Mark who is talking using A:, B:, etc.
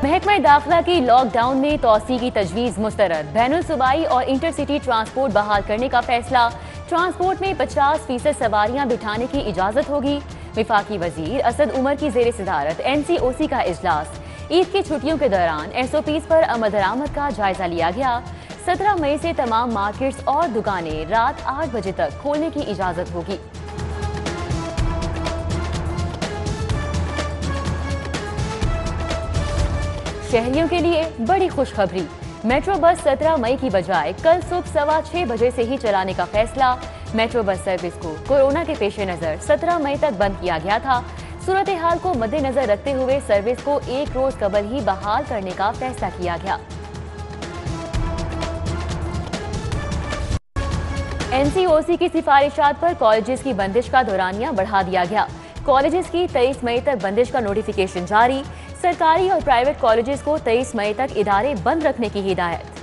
A: महकमा दाखिला की लॉकडाउन में तोसी की तजवीज़ मुस्तरद। बैनुल सूबाई और इंटरसिटी ट्रांसपोर्ट बहाल करने का फैसला। ट्रांसपोर्ट में 50% सवारियां बिठाने की इजाज़त होगी। विफाकी वजीर असद उमर की जेर सदारत NCOC का इजलास। ईद की छुट्टियों के दौरान SOPs पर अमल दरामद का जायजा लिया गया। 17 मई से तमाम मार्केट्स और दुकानें रात 8 बजे तक खोलने की इजाज़त होगी। शहरियों के लिए बड़ी खुशखबरी। मेट्रो बस 17 मई की बजाय कल सुबह 6:15 बजे से ही चलाने का फैसला। मेट्रो बस सर्विस को कोरोना के पेश नज़र 17 मई तक बंद किया गया था। सूरत हाल को मद्देनजर रखते हुए सर्विस को एक रोज कबल ही बहाल करने का फैसला किया गया। NCOC की सिफारिशात पर कॉलेजेस की बंदिश का दौरानिया बढ़ा दिया गया। कॉलेजेस की 23 मई तक बंदिश का नोटिफिकेशन जारी। सरकारी और प्राइवेट कॉलेजेस को 23 मई तक इदारे बंद रखने की हिदायत।